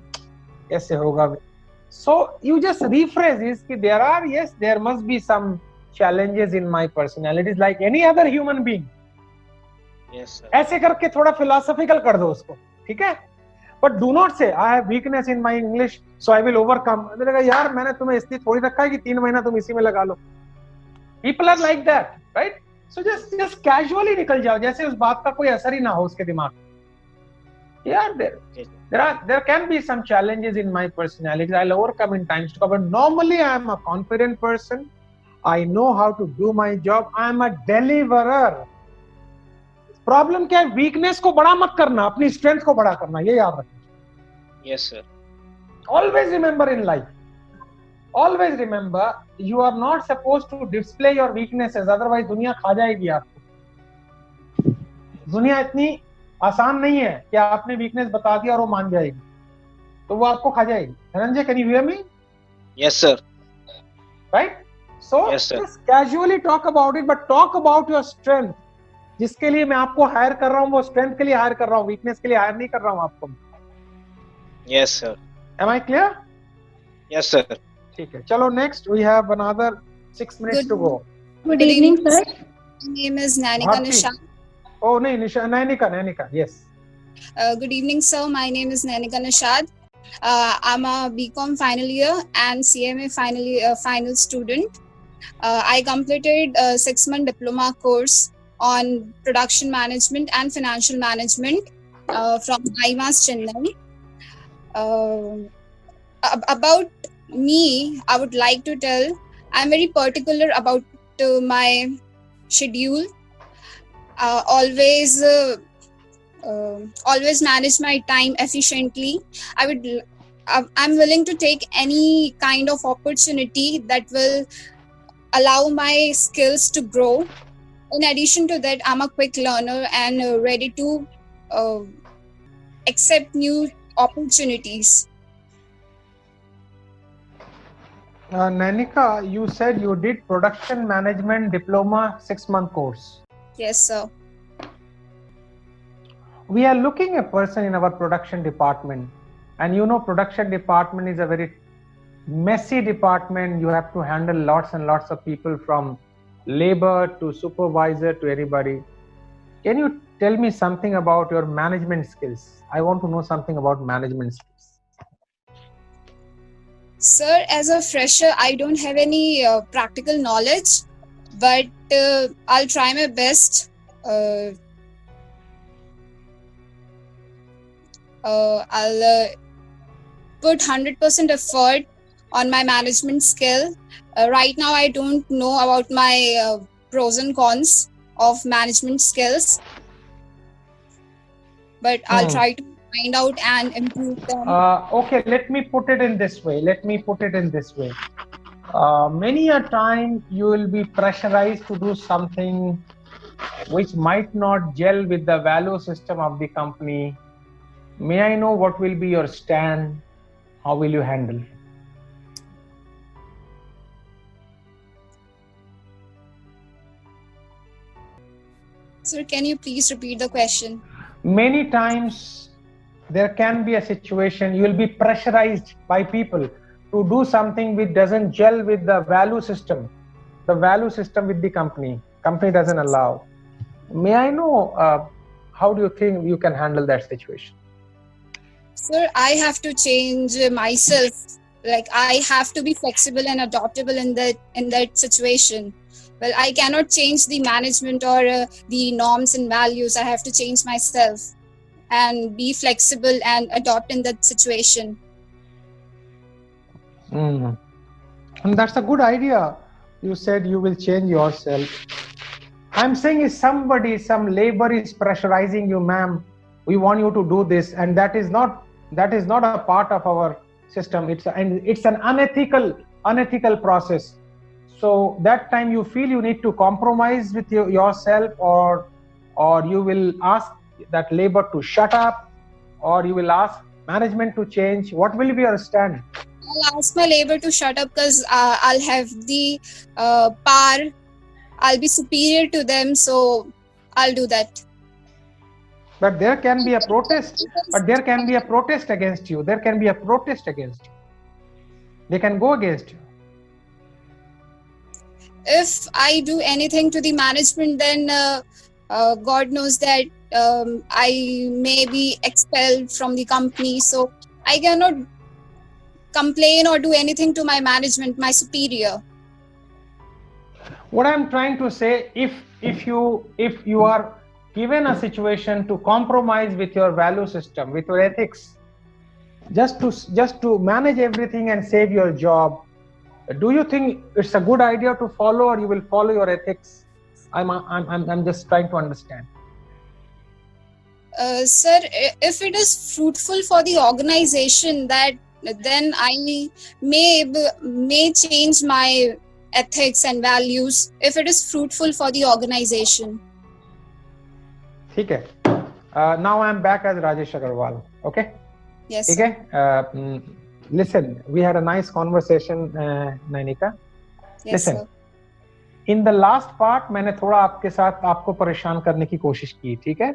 कैसे होगा? So you just rephrase this कि there must be some challenges in my personality like any other human being. Yes, sir. ऐसे करके थोड़ा philosophical कर दो उसको, ठीक है? But do not say I have weakness in my English, so I will overcome. मैंने कहा यार मैंने तुम्हें इसलिए थोड़ी रखा है कि 3 महीना तुम इसी में लगा लो. People are like that, right? So just casually निकल जाओ, जैसे उस बात का कोई असर ही ना हो उसके दिमाग. Yeah, there can be some challenges in my personality. I'll overcome in times to come. But normally I am a confident person. I know how to do my job. I am a deliverer. Problem क्या है? Weakness को बड़ा मत करना, अपनी strength को बड़ा करना. ये याद रखना. Yes, sir. Always remember in life. Always remember, you are not supposed to display your weaknesses. Otherwise, दुनिया खा जाएगी आपको. दुनिया इतनी आसान नहीं है कि आपने वीकनेस बता दिया और वो मान जाएगी, तो वो आपको खा जाएगी. Dhananjay, can you hear me? Yes, sir. Right? So yes, sir. Just casually talk about it, but talk about your strength. जिसके लिए मैं आपको हायर कर रहा हूँ, वो स्ट्रेंथ के लिए हायर कर रहा हूँ, वीकनेस के लिए हायर नहीं कर रहा हूँ आपको. Yes, sir. Am I clear? Yes, sir. ठीक है. चलो next, we have another 6 minutes to go. Good evening, sir. My name is Nanika Bharti. Nishad. Oh, no, Nanika, yes. Good evening, sir. My name is Nanika Nishad. I'm a BCom final year and CMA final student. I completed a 6-month diploma course on production management and financial management from IMAS Chennai. About me, I would like to tell I'm very particular about my schedule. Always manage my time efficiently. I'm willing to take any kind of opportunity that will allow my skills to grow. In addition to that, I'm a quick learner and ready to accept new opportunities. Nanika, you said you did production management diploma 6-month course. Yes, sir. We are looking a person in our production department, and you know production department is a very messy department. You have to handle lots and lots of people, from labor to supervisor to everybody. Can you tell me something about your management skills? I want to know something about management skills. Sir, as a fresher, I don't have any practical knowledge, but I'll try my best. I'll put 100% effort on my management skill. Right now, I don't know about my pros and cons of management skills, but I'll try to find out and improve them. Okay, let me put it in this way. Many a time you will be pressurized to do something which might not gel with the value system of the company. May I know what will be your stand? How will you handle? Sir, can you please repeat the question? Many times there can be a situation you will be pressurized by people to do something which doesn't gel with the value system with the company. Company doesn't allow. May I know how do you think you can handle that situation? Sir, I have to change myself. Like, I have to be flexible and adaptable in that situation. Well, I cannot change the management or the norms and values. I have to change myself and be flexible and adopt in that situation. And that's a good idea. You said you will change yourself. I'm saying if some labor is pressurizing you, ma'am, we want you to do this, and that is not a part of our system. It's an unethical process. So that time you feel you need to compromise with yourself, or you will ask that labor to shut up, or you will ask management to change. What will be your stand? I'll ask my labor to shut up because I'll have the power. I'll be superior to them, so I'll do that. But there can be a protest. Against you. They can go against you. If I do anything to the management, then God knows that I may be expelled from the company. So I cannot complain or do anything to my management, my superior. What I'm trying to say, if you are given a situation to compromise with your value system, with your ethics, just to manage everything and save your job, do you think it's a good idea to follow, or you will follow your ethics? I'm just trying to understand. Sir, if it is fruitful for the organization, then I may change my ethics and values if it is fruitful for the organization. Okay. Now I'm back as Rajesh Agarwal. Okay. Yes. Okay. Listen, we had a nice conversation, Nanika. Yes, Listen. sir. In the last part, मैंने थोड़ा आपके साथ आपको परेशान करने की कोशिश की, ठीक है?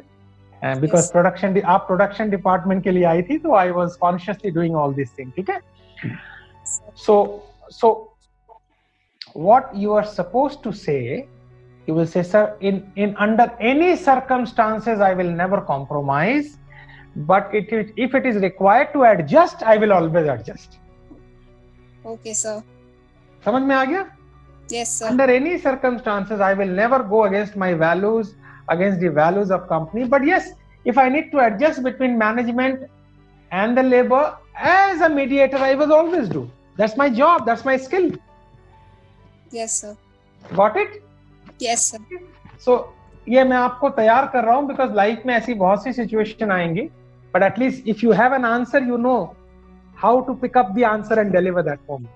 Because आप production department के लिए आई थी, तो I was consciously doing all these things, ठीक है? So what you are supposed to say, you will say, sir, in under any circumstances, I will never compromise. But if it is required to adjust, I will always adjust. Okay, sir. समझ में आ गया? Yes, sir. Under any circumstances, I will never go against my values, against the values of company. But yes, if I need to adjust between management and the labor, as a mediator, I will always do. That's my job. That's my skill. Yes, sir. Got it? Yes, sir. So ये मैं आपको तैयार कर रहा हूँ, because life में ऐसी बहुत सी situation आएंगी. But at least if you have an answer, you know how to pick up the answer and deliver that moment.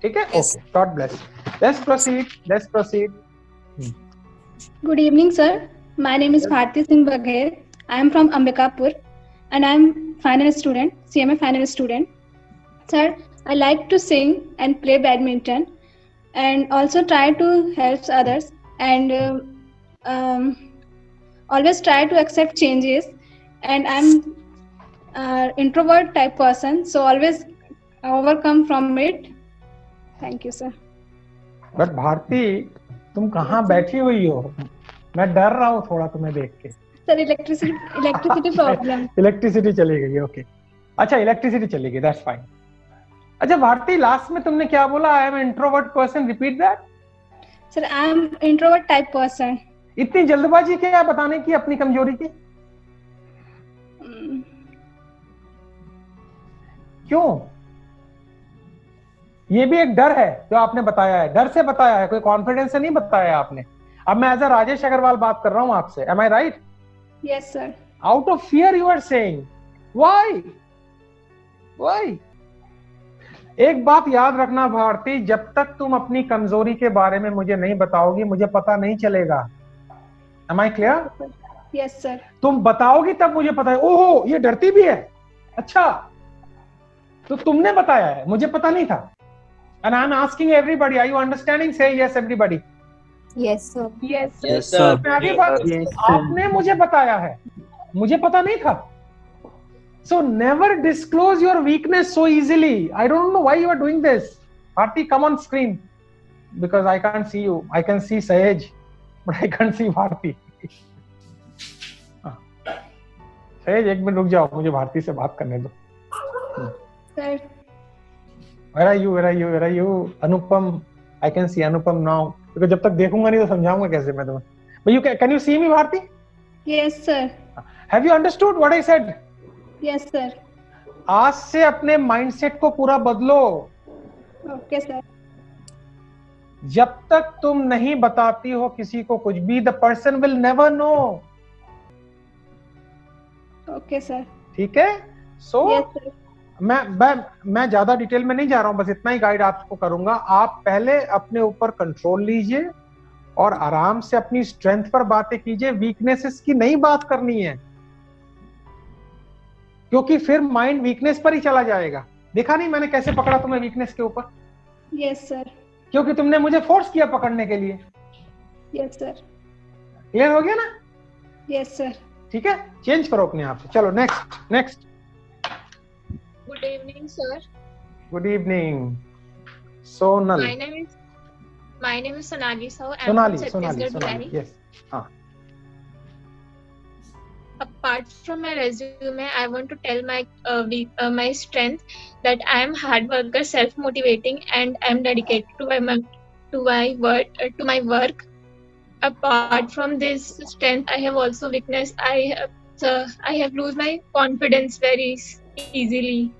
ठीक है? Okay, God bless. Let's proceed. Good evening, sir. My name is Bharti Singh Bagher. I am from Ambikapur and I am final student, CMA final student. Sir, I like to sing and play badminton and also try to help others and always try to accept changes, and I'm introvert type person, so always overcome from it. Thank you, sir. But Bharti, तुम कहाँ बैठी हुई हो? मैं डर रहा हूँ थोड़ा तुम्हें देख के. Sir electricity problem. इलेक्ट्रिसिटी चली गई. ओके. अच्छा, इलेक्ट्रिसिटी चली गई. That's fine. अच्छा भारती, लास्ट में तुमने क्या बोला? I am introvert person. Repeat that. Sir I am introvert type person. इतनी जल्दबाजी क्या बताने की अपनी कमजोरी की? क्यों? ये भी एक डर है जो आपने बताया है. डर से बताया है, कोई कॉन्फिडेंस से नहीं बताया आपने. अब मैं एज अ राजेश अग्रवाल बात कर रहा हूं आपसे. Am I right? Yes sir. Out of fear you are saying. Why? एक बात याद रखना भारती, जब तक तुम अपनी कमजोरी के बारे में मुझे नहीं बताओगी, मुझे पता नहीं चलेगा. Am I clear? Yes sir. तुम बताओगी तब मुझे पता है. ओहो, ये डरती भी है. अच्छा, तो तुमने बताया है, मुझे पता नहीं था. And I'm asking everybody, are you understanding? Say yes everybody. Yes sir. Yes sir. Yes sir. आगे बात, आपने मुझे बताया है, मुझे पता नहीं था. So never disclose your weakness so easily. I don't know why you are doing this. Bharti, come on screen. Because I can't see you. I can see Sahej, but I can't see Bharti. सहेज, एक minute रुक जाओ, मुझे भारती से बात करने दो. Sir. Where are you? Anupam, I can see Anupam now. Because जब तक देखूंगा नहीं तो समझाऊंगा कैसे मैं तुम्हें. But can you see me, Bharti? Yes sir. Have you understood what I said? Yes sir. आज से अपने माइंडसेट को पूरा बदलो. Okay sir. जब तक तुम नहीं बताती हो किसी को कुछ भी, the person will never know. Okay sir. ठीक है? So yes sir. मैं ज्यादा डिटेल में नहीं जा रहा हूं, बस इतना ही गाइड आपको करूंगा. आप पहले अपने ऊपर कंट्रोल लीजिए और आराम से अपनी स्ट्रेंथ पर बातें कीजिए. वीकनेसेस की नहीं बात करनी है, क्योंकि फिर माइंड वीकनेस पर ही चला जाएगा. देखा नहीं मैंने कैसे पकड़ा तुम्हें वीकनेस के ऊपर? Yes sir. क्योंकि तुमने मुझे फोर्स किया पकड़ने के लिए. Yes sir. क्लियर हो गया ना? Yes sir. ठीक है, चेंज करो अपने आप से. चलो next. Good evening, sir. Good evening. Sonal. My name is Sonali Sahu. Sonali. Yes. Apart from my resume, I want to tell my strength that I am hard worker, self-motivating, and I am dedicated to my work. Apart from this strength, I have also weakness. I have lose my confidence very easily.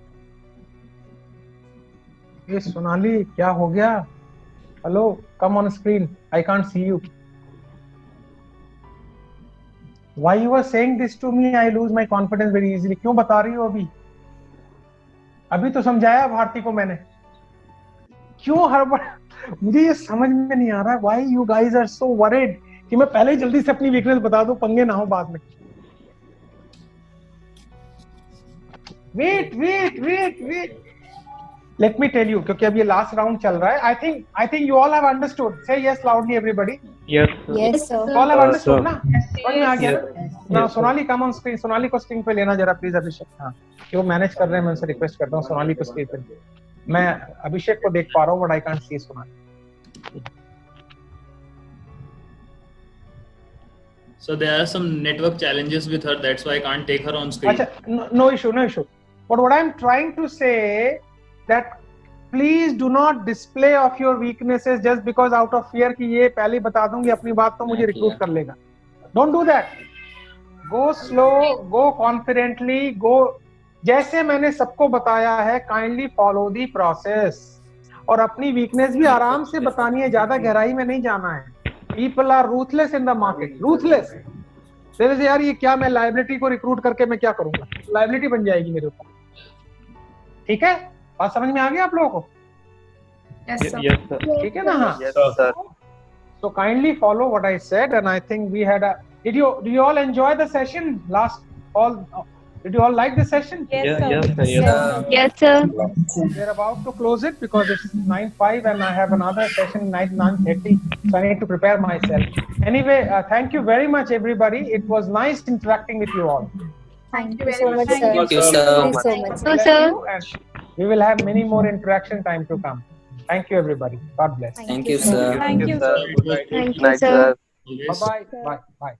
ये सोनाली, क्या हो गया? Hello, come on screen. I can't see you. Why you were saying this to me? I lose my confidence very easily. क्यों बता रही हो अभी तो समझाया भारती को मैंने. क्यों हर बार? मुझे ये समझ में नहीं आ रहा है. Why you guys are so worried कि मैं पहले ही जल्दी से अपनी वीकनेस बता दूं, पंगे ना हो बाद में. Wait. Let me tell you, क्योंकि अब ये लास्ट राउंड चल रहा है. I think you all have understood. Say yes loudly, everybody. Yes sir. All have understood ना? समझ में आ गया ना? Sonali come on screen. Sonali को स्क्रीन पे लेना जरा प्लीज. अभिषेक, हाँ, कि वो मैनेज कर रहे हैं, मैं उनसे रिक्वेस्ट करता हूँ सोनाली को स्क्रीन पे. मैं अभिषेक को देख पा रहा हूँ, but I can't see Sonali. So there are some network challenges with her. That's why I can't take her on screen. अच्छा, no issue. But what I'm trying to say that please do not display of your weaknesses just because out of fear कि ये पहले बता दूंगी अपनी बात तो मुझे रिक्रूट कर लेगा. Don't do that. Go slow, go confidently, go. जैसे मैंने सबको बताया है, kindly follow the process. और अपनी वीकनेस भी आराम से बतानी है, ज्यादा गहराई में नहीं जाना है. People are ruthless in the market. Ruthless. जैसे यार ये क्या, मैं लाइबिलिटी को रिक्रूट करके मैं क्या करूंगा? लाइबिलिटी बन जाएगी मेरे ऊपर. ठीक है, बात समझ में आ गया आप लोगों को? Yes, sir. Yes, sir. ठीक है ना? हाँ. Yes, sir. So kindly follow what I said, and I think we had a. Do you all enjoy the session? Did you all like the session? Yes, sir. Yes, sir. We're about to close it because it's 9:05 and I have another session 9:30, so I need to prepare myself. Anyway, thank you very much, everybody. It was nice interacting with you all. Thank you Thank you very so much. much, sir. Thank you, sir. Thank you so much. So, sir. And we will have many more interaction time to come. Thank you, everybody. God bless. Thank you, sir. Thank you, sir. Good night. Thank you, Night, sir. sir. Bye-bye. Bye. Bye.